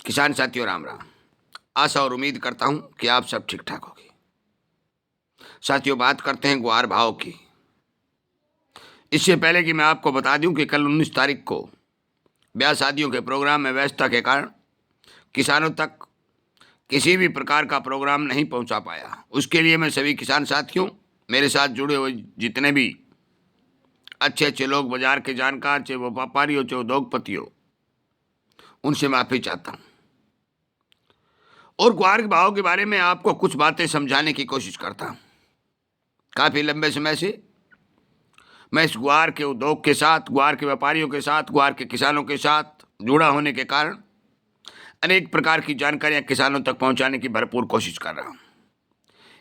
किसान साथियों राम राम। आशा और उम्मीद करता हूं कि आप सब ठीक ठाक होंगे। साथियों, बात करते हैं ग्वार भाव की। इससे पहले कि मैं आपको बता दूं कि कल 19 तारीख को ब्याह शादियों के प्रोग्राम में व्यस्तता के कारण किसानों तक किसी भी प्रकार का प्रोग्राम नहीं पहुंचा पाया। उसके लिए मैं सभी किसान साथियों, मेरे साथ जुड़े हुए जितने भी अच्छे अच्छे लोग, बाजार के जानकार, चाहे वो व्यापारी हो चाहे उद्योगपति हो, उनसे माफ़ी चाहता हूँ और ग्वार के भाव के बारे में आपको कुछ बातें समझाने की कोशिश करता हूँ। काफ़ी लंबे समय से मैं इस ग्वार के उद्योग के साथ, ग्वार के व्यापारियों के साथ, ग्वार के किसानों के साथ जुड़ा होने के कारण अनेक प्रकार की जानकारियाँ किसानों तक पहुँचाने की भरपूर कोशिश कर रहा हूँ।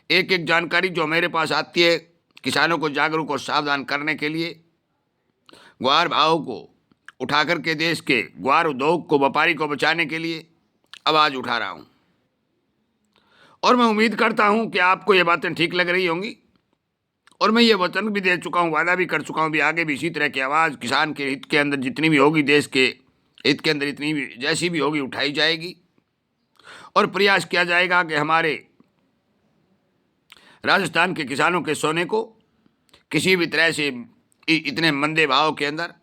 एक एक जानकारी जो मेरे पास आती है, किसानों को जागरूक और सावधान करने के लिए ग्वार भाव को उठा करके देश के ग्वार उद्योग को, व्यापारी को बचाने के लिए आवाज़ उठा रहा हूँ। और मैं उम्मीद करता हूँ कि आपको ये बातें ठीक लग रही होंगी और मैं ये वचन भी दे चुका हूँ, वादा भी कर चुका हूँ, भी आगे भी इसी तरह की आवाज़ किसान के हित के अंदर जितनी भी होगी, देश के हित के अंदर इतनी भी जैसी भी होगी, उठाई जाएगी और प्रयास किया जाएगा कि हमारे राजस्थान के किसानों के सोने को किसी भी तरह से इतने मंदे भाव के अंदर,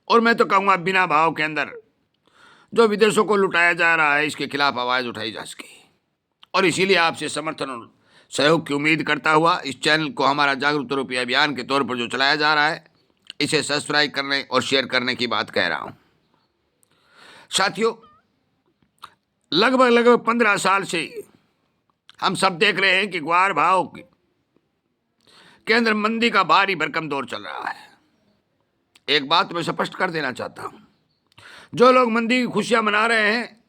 और मैं तो कहूँगा बिना भाव के अंदर, जो विदेशों को लुटाया जा रहा है, इसके खिलाफ आवाज़ उठाई जा सके। और इसीलिए आपसे समर्थन और सहयोग की उम्मीद करता हुआ इस चैनल को हमारा जागरूकता रूपी अभियान के तौर पर जो चलाया जा रहा है, इसे सब्सक्राइब करने और शेयर करने की बात कह रहा हूँ। साथियों, लगभग 15 साल से हम सब देख रहे हैं कि ग्वार भाव के अंदर मंदी का भारी भरकम दौर चल रहा है। एक बात मैं स्पष्ट कर देना चाहता हूँ, जो लोग मंदी की खुशियाँ मना रहे हैं,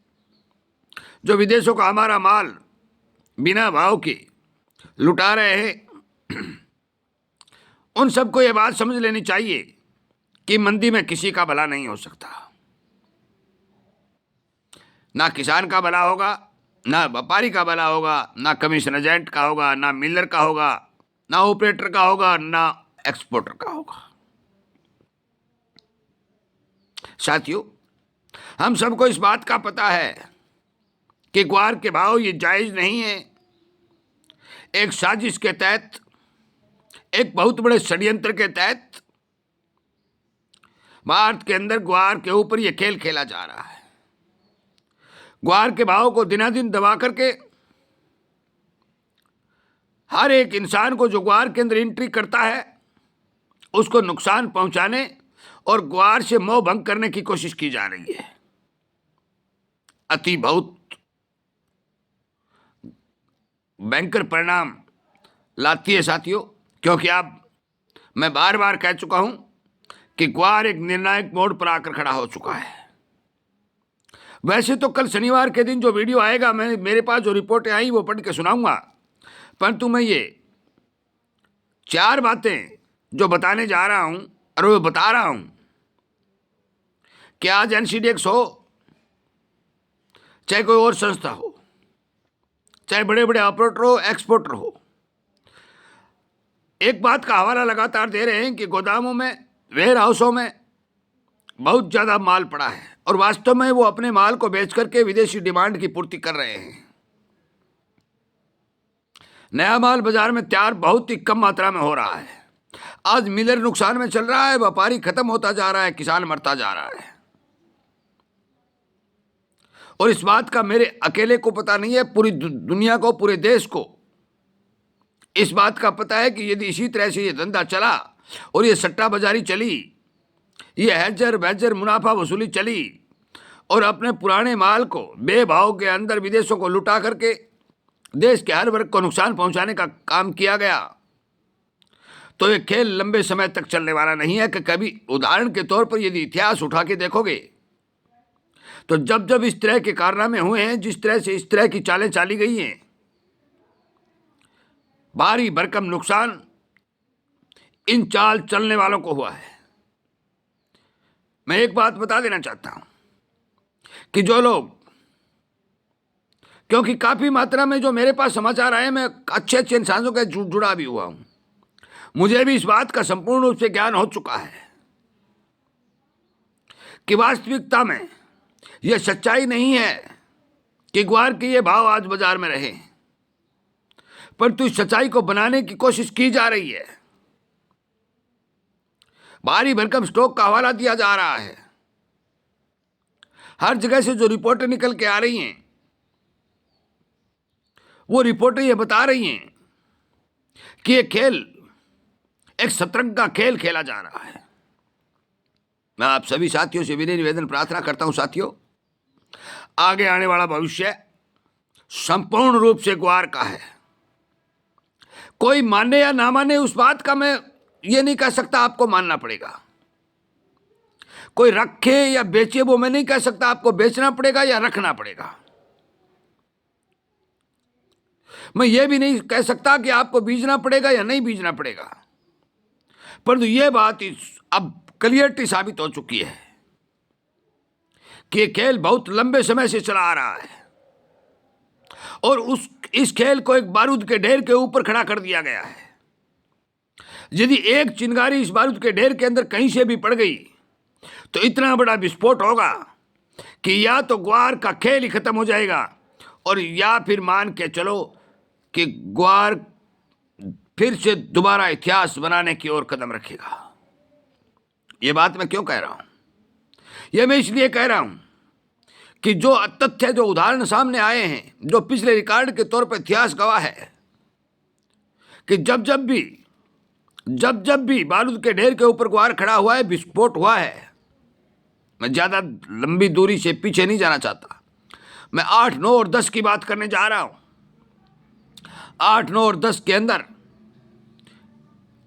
जो विदेशों का हमारा माल बिना भाव के लुटा रहे हैं, उन सबको ये बात समझ लेनी चाहिए कि मंदी में किसी का भला नहीं हो सकता। ना किसान का भला होगा, ना व्यापारी का भला होगा, ना कमीशन एजेंट का होगा, ना मिलर का होगा, ना ऑपरेटर का होगा, ना एक्सपोर्टर का होगा। साथियों, हम सबको इस बात का पता है कि ग्वार के भाव ये जायज़ नहीं है। एक साजिश के तहत, एक बहुत बड़े षड्यंत्र के तहत भारत के अंदर ग्वार के ऊपर ये खेल खेला जा रहा है। ग्वार के भाव को दिनादिन दबा करके हर एक इंसान को जो ग्वार के अंदर एंट्री करता है, उसको नुकसान पहुंचाने और ग्वार से मोह भंग करने की कोशिश की जा रही है। अति बहुत भयंकर परिणाम लाती है साथियों, क्योंकि मैं बार बार कह चुका हूं कि ग्वार एक निर्णायक मोड़ पर आकर खड़ा हो चुका है। वैसे तो कल शनिवार के दिन जो वीडियो आएगा, मेरे पास जो रिपोर्टें आई वो पढ़ के सुनाऊंगा, परंतु मैं ये 4 बातें जो बताने जा रहा हूं और वो बता रहा हूं कि आज एनसीडीएक्स हो, चाहे कोई और संस्था हो, चाहे बड़े बड़े ऑपरेटर हो, एक्सपोर्टर हो, एक बात का हवाला लगातार दे रहे हैं कि गोदामों में, वेयर हाउसों में बहुत ज़्यादा माल पड़ा है और वास्तव में वो अपने माल को बेच करके विदेशी डिमांड की पूर्ति कर रहे हैं। नया माल बाजार में तैयार बहुत ही कम मात्रा में हो रहा है। आज मिलर नुकसान में चल रहा है, व्यापारी खत्म होता जा रहा है, किसान मरता जा रहा है। और इस बात का मेरे अकेले को पता नहीं है, पूरी दुनिया को, पूरे देश को इस बात का पता है कि यदि इसी तरह से ये धंधा चला और ये सट्टा बाजारी चली, ये हैजर वैजर मुनाफा वसूली चली और अपने पुराने माल को बेभाव के अंदर विदेशों को लुटा करके देश के हर वर्ग को नुकसान पहुंचाने का काम किया गया, तो ये खेल लंबे समय तक चलने वाला नहीं है। कि कभी उदाहरण के तौर पर यदि इतिहास उठा के देखोगे तो जब जब इस तरह के कारनामे हुए हैं, जिस तरह से इस तरह की चालें चाली गई हैं, भारी भरकम नुकसान इन चाल चलने वालों को हुआ है। मैं एक बात बता देना चाहता हूं कि जो लोग, क्योंकि काफी मात्रा में जो मेरे पास समाचार आए, मैं अच्छे अच्छे इंसानों के जुड़ा भी हुआ हूं, मुझे भी इस बात का संपूर्ण रूप से ज्ञान हो चुका है कि वास्तविकता में यह सच्चाई नहीं है कि ग्वार के ये भाव आज बाजार में रहे, परंतु इस सच्चाई को बनाने की कोशिश की जा रही है। भारी भरकम स्टॉक का हवाला दिया जा रहा है। हर जगह से जो रिपोर्टें निकल के आ रही हैं, वो रिपोर्टें ये बता रही हैं कि ये खेल एक शतरंज का खेल खेला जा रहा है। मैं आप सभी साथियों से विनय निवेदन प्रार्थना करता हूं, साथियों, आगे आने वाला भविष्य संपूर्ण रूप से ग्वार का है। कोई माने या ना माने उस बात का मैं ये नहीं कह सकता, आपको मानना पड़ेगा। कोई रखे या बेचे वो मैं नहीं कह सकता, आपको बेचना पड़ेगा या रखना पड़ेगा। मैं ये भी नहीं कह सकता कि आपको बीजना पड़ेगा या नहीं बीजना पड़ेगा, परंतु ये बात अब क्लियरिटी साबित हो चुकी है कि ये खेल बहुत लंबे समय से चला आ रहा है और इस खेल को एक बारूद के ढेर के ऊपर खड़ा कर दिया गया है। यदि एक चिंगारी इस बारूद के ढेर के अंदर कहीं से भी पड़ गई तो इतना बड़ा विस्फोट होगा कि या तो ग्वार का खेल ही खत्म हो जाएगा और या फिर मान के चलो कि ग्वार फिर से दोबारा इतिहास बनाने की ओर कदम रखेगा। यह बात मैं क्यों कह रहा हूं? यह मैं इसलिए कह रहा हूं कि जो तथ्य, जो उदाहरण सामने आए हैं, जो पिछले रिकॉर्ड के तौर पर इतिहास गवाह है कि जब जब भी बारूद के ढेर के ऊपर ग्वार खड़ा हुआ है, विस्फोट हुआ है। मैं ज्यादा लंबी दूरी से पीछे नहीं जाना चाहता। मैं 8, 9 और 10 की बात करने जा रहा हूं। 8, 9 और 10 के अंदर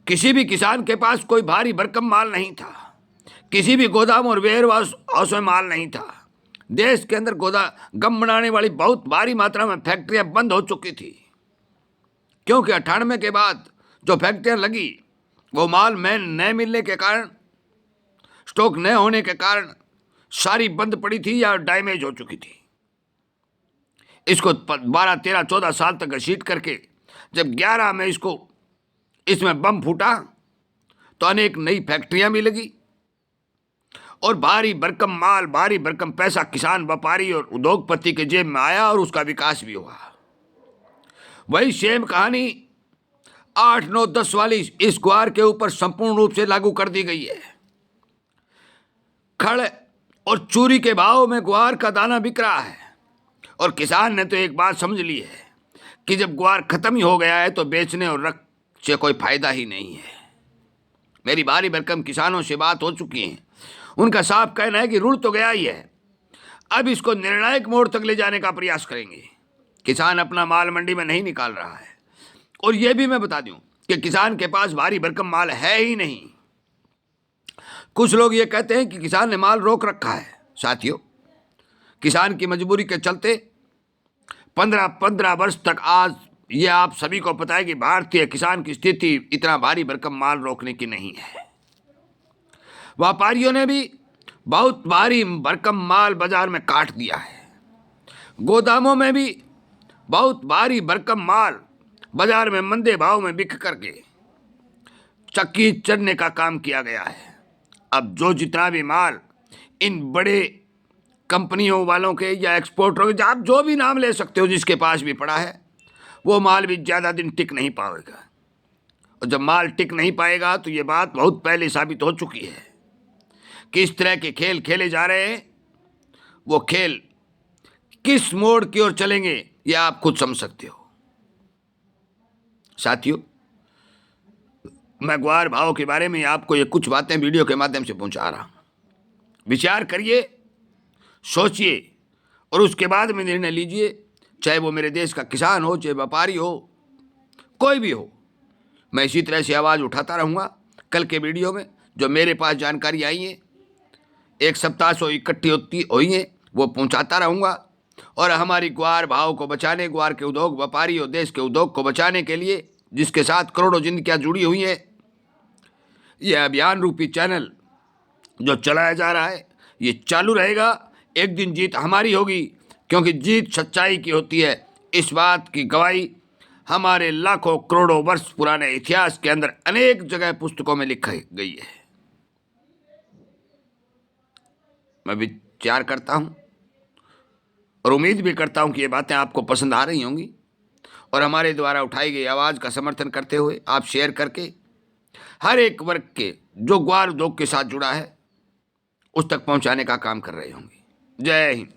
किसी भी किसान के पास कोई भारी भरकम माल नहीं था, किसी भी गोदाम और वेयर हाउस में माल नहीं था। देश के अंदर गम बनाने वाली बहुत भारी मात्रा में फैक्ट्रियां बंद हो चुकी थी, क्योंकि 98 के बाद जो फैक्ट्रियां लगी वो माल में न मिलने के कारण, स्टॉक न होने के कारण सारी बंद पड़ी थी या डैमेज हो चुकी थी। इसको 12, 13, 14 साल तक घसीट करके जब 11 में इसमें बम फूटा तो अनेक नई फैक्ट्रियां भी लगी और भारी भरकम माल, भारी भरकम पैसा किसान, व्यापारी और उद्योगपति के जेब में आया और उसका विकास भी हुआ। वही सेम कहानी 8, 9, 10 वाली इस ग्वार के ऊपर संपूर्ण रूप से लागू कर दी गई है। खड़ और चूरी के भाव में ग्वार का दाना बिक रहा है और किसान ने तो एक बात समझ ली है कि जब ग्वार खत्म ही हो गया है तो बेचने और रख से कोई फायदा ही नहीं है। मेरी भारी भरकम किसानों से बात हो चुकी है, उनका साफ कहना है कि रुड़ तो गया ही है, अब इसको निर्णायक मोड़ तक ले जाने का प्रयास करेंगे। किसान अपना माल मंडी में नहीं निकाल रहा है और यह भी मैं बता दूं कि किसान के पास भारी भरकम माल है ही नहीं। कुछ लोग ये कहते हैं कि किसान ने माल रोक रखा है। साथियों, किसान की मजबूरी के चलते 15 वर्ष तक, आज ये आप सभी को पता है कि भारतीय किसान की स्थिति इतना भारी भरकम माल रोकने की नहीं है। व्यापारियों ने भी बहुत भारी भरकम माल बाजार में काट दिया है। गोदामों में भी बहुत भारी भरकम माल बाजार में मंदे भाव में बिक करके चक्की चढ़ने का काम किया गया है। अब जो जितना भी माल इन बड़े कंपनियों वालों के या एक्सपोर्टरों के, आप जो भी नाम ले सकते हो, जिसके पास भी पड़ा है, वो माल भी ज़्यादा दिन टिक नहीं पाएगा। और जब माल टिक नहीं पाएगा तो ये बात बहुत पहले साबित हो चुकी है कि इस तरह के खेल खेले जा रहे हैं। वो खेल किस मोड़ की ओर चलेंगे ये आप खुद समझ सकते हो। साथियों, मैं ग्वार भाव के बारे में आपको ये कुछ बातें वीडियो के माध्यम से पहुंचा रहा हूं। विचार करिए, सोचिए और उसके बाद में निर्णय लीजिए, चाहे वो मेरे देश का किसान हो, चाहे व्यापारी हो, कोई भी हो। मैं इसी तरह से आवाज़ उठाता रहूँगा। कल के वीडियो में जो मेरे पास जानकारी आई है, एक सप्ताह से इकट्ठी हुई हैं, वो पहुँचाता रहूँगा। और हमारी ग्वार भाव को बचाने, ग्वार के उद्योग, व्यापारी और देश के उद्योग को बचाने के लिए, जिसके साथ करोड़ों जिंदगियाँ जुड़ी हुई हैं, यह अभियान रूपी चैनल जो चलाया जा रहा है, ये चालू रहेगा। एक दिन जीत हमारी होगी, क्योंकि जीत सच्चाई की होती है। इस बात की गवाही हमारे लाखों करोड़ों वर्ष पुराने इतिहास के अंदर अनेक जगह पुस्तकों में लिखी गई है। मैं विचार करता हूँ और उम्मीद भी करता हूँ कि ये बातें आपको पसंद आ रही होंगी और हमारे द्वारा उठाई गई आवाज़ का समर्थन करते हुए आप शेयर करके हर एक वर्ग के जो ग्वार उद्योग के साथ जुड़ा है उस तक पहुंचाने का काम कर रहे होंगे। जय हिंद।